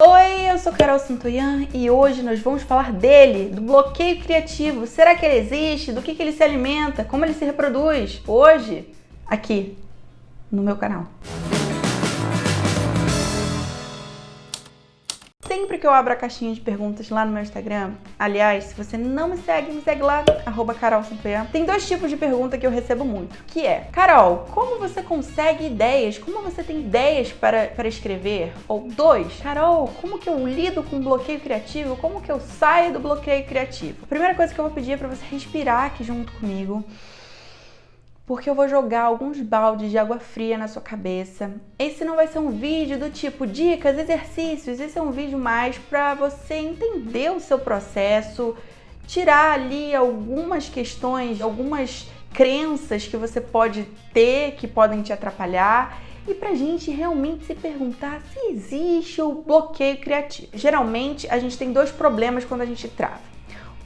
Oi, eu sou Carol Santoyan e hoje nós vamos falar dele, do bloqueio criativo. Será que ele existe? Do que ele se alimenta? Como ele se reproduz? Hoje, aqui, no meu canal. Sempre que eu abro a caixinha de perguntas lá no meu Instagram, aliás, se você não me segue lá, @carolsantoyan. Tem dois tipos de pergunta que eu recebo muito, que é: Carol, como você consegue ideias? Como você tem ideias para escrever? Ou dois: Carol, como que eu lido com bloqueio criativo? Como que eu saio do bloqueio criativo? A primeira coisa que eu vou pedir é para você respirar aqui junto comigo, porque eu vou jogar alguns baldes de água fria na sua cabeça. Esse não vai ser um vídeo do tipo dicas, exercícios, esse é um vídeo mais para você entender o seu processo, tirar ali algumas questões, algumas crenças que você pode ter que podem te atrapalhar e pra gente realmente se perguntar se existe o bloqueio criativo. Geralmente a gente tem dois problemas quando a gente trava.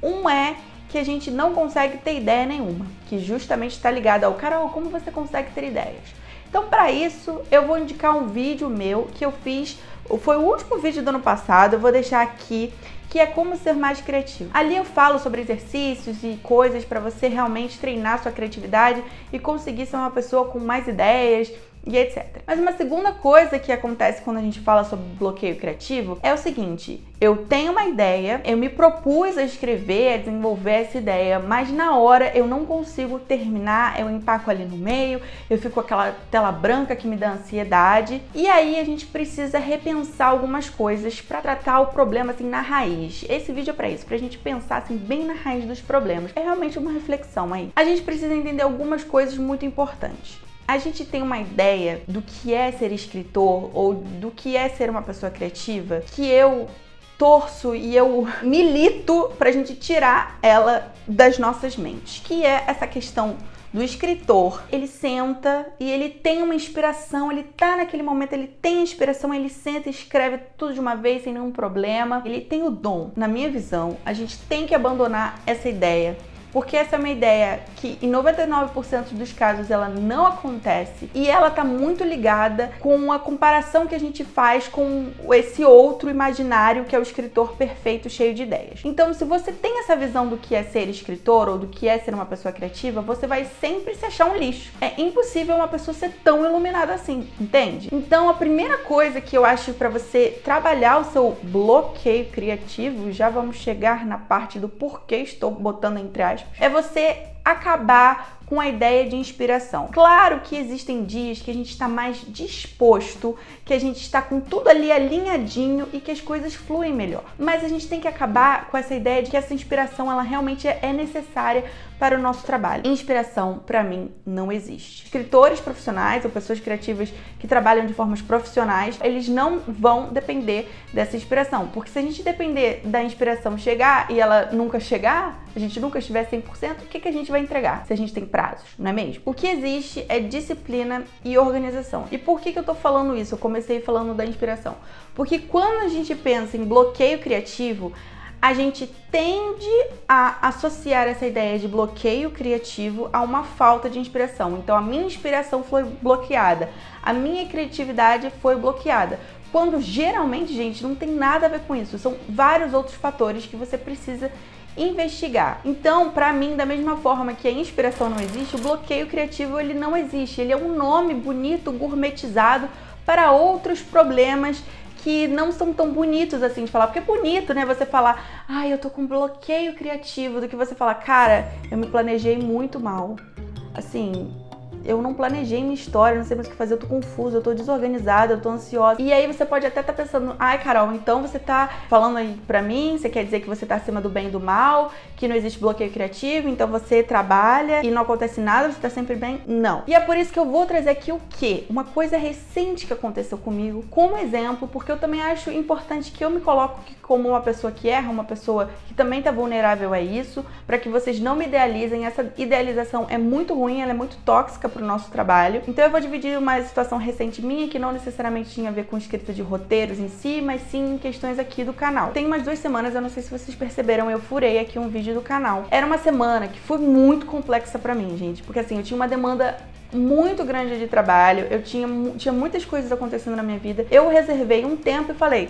Um é que a gente não consegue ter ideia nenhuma, que justamente está ligado ao Carol, como você consegue ter ideias? Então, para isso, eu vou indicar um vídeo meu que eu fiz, foi o último vídeo do ano passado, eu vou deixar aqui, que é como ser mais criativo. Ali eu falo sobre exercícios e coisas para você realmente treinar sua criatividade e conseguir ser uma pessoa com mais ideias e etc. Mas uma segunda coisa que acontece quando a gente fala sobre bloqueio criativo é o seguinte: eu tenho uma ideia, eu me propus a escrever, a desenvolver essa ideia, mas na hora eu não consigo terminar, eu empaco ali no meio, eu fico com aquela tela branca que me dá ansiedade, e aí a gente precisa repensar algumas coisas para tratar o problema assim na raiz. Esse vídeo é para isso, pra gente pensar assim bem na raiz dos problemas. É realmente uma reflexão aí. A gente precisa entender algumas coisas muito importantes. A gente tem uma ideia do que é ser escritor ou do que é ser uma pessoa criativa, que eu torço e eu milito pra gente tirar ela das nossas mentes, que é essa questão do escritor. Ele senta e ele tem uma inspiração, ele tá naquele momento, ele tem a inspiração, ele senta e escreve tudo de uma vez sem nenhum problema, ele tem o dom. Na minha visão, a gente tem que abandonar essa ideia, porque essa é uma ideia que em 99% dos casos ela não acontece e ela tá muito ligada com a comparação que a gente faz com esse outro imaginário que é o escritor perfeito, cheio de ideias. Então, se você tem essa visão do que é ser escritor ou do que é ser uma pessoa criativa, você vai sempre se achar um lixo. É impossível uma pessoa ser tão iluminada assim, entende? Então, a primeira coisa que eu acho para você trabalhar o seu bloqueio criativo, já vamos chegar na parte do porquê estou botando entre aspas, é você acabar com a ideia de inspiração. Claro que existem dias que a gente está mais disposto, que a gente está com tudo ali alinhadinho e que as coisas fluem melhor. Mas a gente tem que acabar com essa ideia de que essa inspiração ela realmente é necessária para o nosso trabalho. Inspiração, para mim, não existe. Escritores profissionais ou pessoas criativas que trabalham de formas profissionais, eles não vão depender dessa inspiração. Porque se a gente depender da inspiração chegar e ela nunca chegar, a gente nunca estiver 100%, o que a gente vai entregar se a gente tem prazos, não é mesmo? O que existe é disciplina e organização. E por que eu tô falando isso? Eu comecei falando da inspiração. Porque quando a gente pensa em bloqueio criativo, a gente tende a associar essa ideia de bloqueio criativo a uma falta de inspiração. Então, a minha inspiração foi bloqueada, a minha criatividade foi bloqueada. Quando geralmente, gente, não tem nada a ver com isso. São vários outros fatores que você precisa investigar. Então, para mim, da mesma forma que a inspiração não existe, o bloqueio criativo ele não existe. Ele é um nome bonito, gourmetizado para outros problemas que não são tão bonitos assim de falar, porque é bonito, né, você falar, eu tô com bloqueio criativo, do que você falar, cara, eu me planejei muito mal, assim, eu não planejei minha história, não sei mais o que fazer, eu tô confusa, eu tô desorganizada, eu tô ansiosa. E aí você pode até estar pensando, Carol, então você tá falando aí pra mim, você quer dizer que você tá acima do bem e do mal, que não existe bloqueio criativo, então você trabalha e não acontece nada, você tá sempre bem? Não. E é por isso que eu vou trazer aqui o quê? Uma coisa recente que aconteceu comigo, como exemplo, porque eu também acho importante que eu me coloque como uma pessoa que erra, uma pessoa que também tá vulnerável a isso, para que vocês não me idealizem. Essa idealização é muito ruim, ela é muito tóxica pro nosso trabalho. Então eu vou dividir uma situação recente minha que não necessariamente tinha a ver com escrita de roteiros em si, mas sim em questões aqui do canal. Tem umas 2 semanas, eu não sei se vocês perceberam, eu furei aqui um vídeo do canal. Era uma semana que foi muito complexa pra mim, gente, porque assim, eu tinha uma demanda muito grande de trabalho, eu tinha muitas coisas acontecendo na minha vida. Eu reservei um tempo e falei,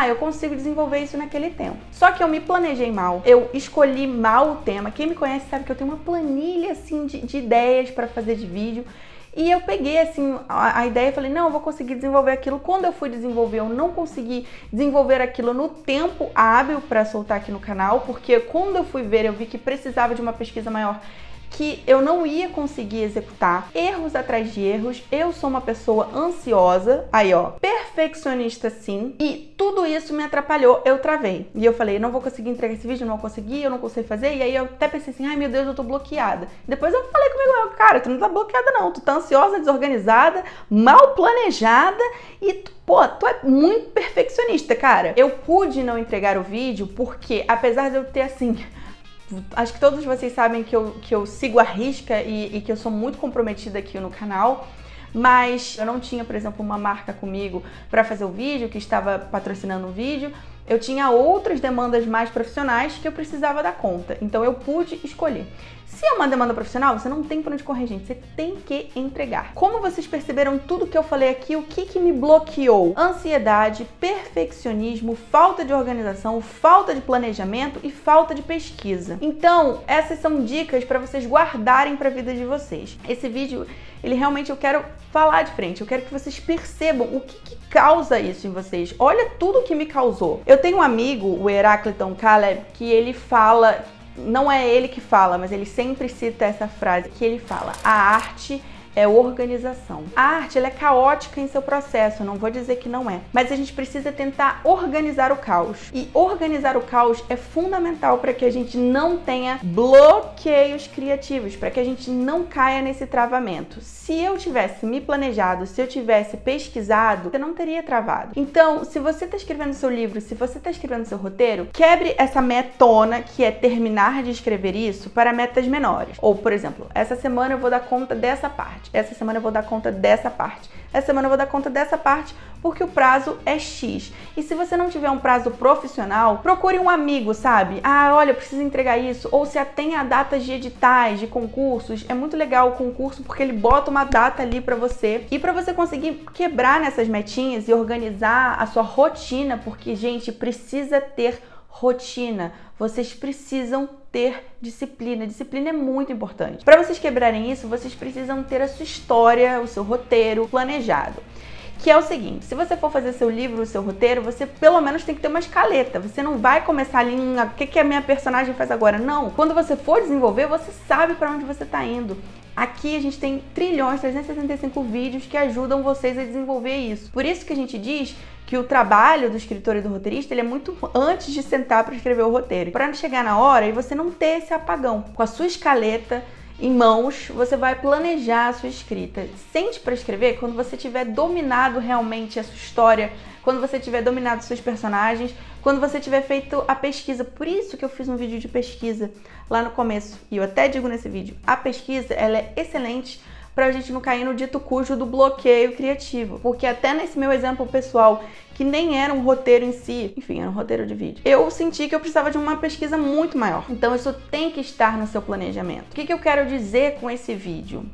eu consigo desenvolver isso naquele tempo. Só que eu me planejei mal, eu escolhi mal o tema. Quem me conhece sabe que eu tenho uma planilha assim de ideias para fazer de vídeo. E eu peguei assim a ideia e falei, não, eu vou conseguir desenvolver aquilo. Quando eu fui desenvolver, eu não consegui desenvolver aquilo no tempo hábil para soltar aqui no canal, porque quando eu fui ver, eu vi que precisava de uma pesquisa maior, que eu não ia conseguir executar, erros atrás de erros. Eu sou uma pessoa ansiosa, perfeccionista sim, e tudo isso me atrapalhou, eu travei. E eu falei, não vou conseguir entregar esse vídeo, não vou conseguir, eu não consigo fazer, e aí eu até pensei assim, ai meu Deus, eu tô bloqueada. Depois eu falei comigo, cara, tu não tá bloqueada não, tu tá ansiosa, desorganizada, mal planejada e tu é muito perfeccionista, cara. Eu pude não entregar o vídeo porque, apesar de eu ter assim... Acho que todos vocês sabem que eu sigo à risca e que eu sou muito comprometida aqui no canal, mas eu não tinha, por exemplo, uma marca comigo para fazer o vídeo, que estava patrocinando o vídeo. Eu tinha outras demandas mais profissionais que eu precisava dar conta, então eu pude escolher. Se é uma demanda profissional, você não tem pra onde correr, gente. Você tem que entregar. Como vocês perceberam tudo que eu falei aqui, o que me bloqueou? Ansiedade, perfeccionismo, falta de organização, falta de planejamento e falta de pesquisa. Então, essas são dicas para vocês guardarem para a vida de vocês. Esse vídeo, ele realmente eu quero falar de frente. Eu quero que vocês percebam o que causa isso em vocês. Olha tudo que me causou. Eu tenho um amigo, o Heracliton Caleb, que ele fala... Não é ele que fala, mas ele sempre cita essa frase que ele fala: a arte é organização. A arte, ela é caótica em seu processo, não vou dizer que não é, mas a gente precisa tentar organizar o caos. E organizar o caos é fundamental para que a gente não tenha bloqueios criativos, para que a gente não caia nesse travamento. Se eu tivesse me planejado, se eu tivesse pesquisado, eu não teria travado. Então, se você está escrevendo seu livro, se você está escrevendo seu roteiro, quebre essa metona, que é terminar de escrever isso, para metas menores. Ou, por exemplo, essa semana eu vou dar conta dessa parte. Essa semana eu vou dar conta dessa parte. Essa semana eu vou dar conta dessa parte porque o prazo é X. E se você não tiver um prazo profissional, procure um amigo, sabe? Olha, eu preciso entregar isso. Ou se atenha a datas de editais, de concursos. É muito legal o concurso porque ele bota uma data ali pra você. E pra você conseguir quebrar nessas metinhas e organizar a sua rotina, porque, gente, precisa ter rotina. Vocês precisam ter disciplina. Disciplina é muito importante. Para vocês quebrarem isso, vocês precisam ter a sua história, o seu roteiro planejado. Que é o seguinte, se você for fazer seu livro, o seu roteiro, você pelo menos tem que ter uma escaleta. Você não vai começar ali, o que a minha personagem faz agora? Não. Quando você for desenvolver, você sabe para onde você está indo. Aqui a gente tem 365 vídeos que ajudam vocês a desenvolver isso. Por isso que a gente diz que o trabalho do escritor e do roteirista, ele é muito antes de sentar para escrever o roteiro. Para não chegar na hora e você não ter esse apagão. Com a sua escaleta em mãos, você vai planejar a sua escrita. Sente para escrever quando você tiver dominado realmente a sua história, quando você tiver dominado seus personagens, quando você tiver feito a pesquisa. Por isso que eu fiz um vídeo de pesquisa lá no começo. E eu até digo nesse vídeo, a pesquisa, ela é excelente pra gente não cair no dito cujo do bloqueio criativo. Porque até nesse meu exemplo pessoal, que nem era um roteiro em si, enfim, era um roteiro de vídeo, eu senti que eu precisava de uma pesquisa muito maior. Então isso tem que estar no seu planejamento. O que eu quero dizer com esse vídeo?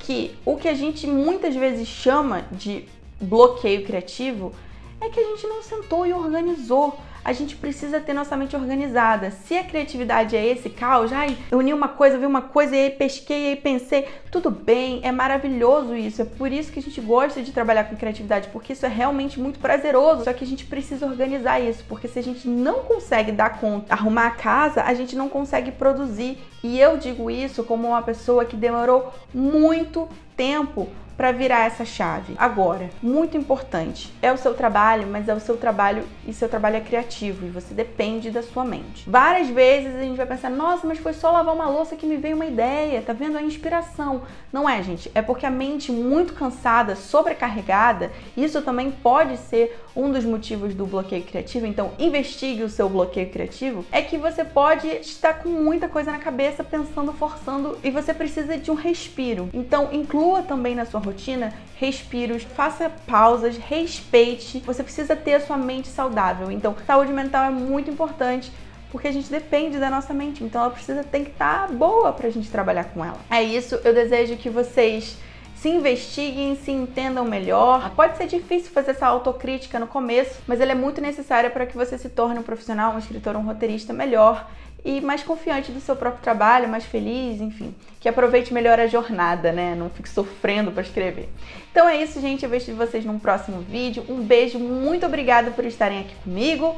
Que o que a gente muitas vezes chama de bloqueio criativo é que a gente não sentou e organizou. A gente precisa ter nossa mente organizada. Se a criatividade é esse caos, eu uni uma coisa, vi uma coisa e aí pesquei e aí pensei, tudo bem, é maravilhoso isso. É por isso que a gente gosta de trabalhar com criatividade, porque isso é realmente muito prazeroso. Só que a gente precisa organizar isso, porque se a gente não consegue dar conta, arrumar a casa, a gente não consegue produzir. E eu digo isso como uma pessoa que demorou muito tempo para virar essa chave. Agora, muito importante, é o seu trabalho, mas é o seu trabalho e seu trabalho é criativo e você depende da sua mente. Várias vezes a gente vai pensar, nossa, mas foi só lavar uma louça que me veio uma ideia, tá vendo a inspiração? Não é, gente, é porque a mente muito cansada, sobrecarregada, isso também pode ser um dos motivos do bloqueio criativo. Então, investigue o seu bloqueio criativo, é que você pode estar com muita coisa na cabeça, pensando, forçando, e você precisa de um respiro. Então, inclua também na sua rotina respiros, faça pausas, respeite. Você precisa ter a sua mente saudável. Então, saúde mental é muito importante porque a gente depende da nossa mente. Então, ela tem que estar boa pra gente trabalhar com ela. É isso, eu desejo que vocês se investiguem, se entendam melhor. Pode ser difícil fazer essa autocrítica no começo, mas ela é muito necessária para que você se torne um profissional, um escritor, um roteirista melhor e mais confiante do seu próprio trabalho, mais feliz, enfim. Que aproveite melhor a jornada, né? Não fique sofrendo para escrever. Então é isso, gente. Eu vejo vocês num próximo vídeo. Um beijo, muito obrigada por estarem aqui comigo.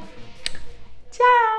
Tchau!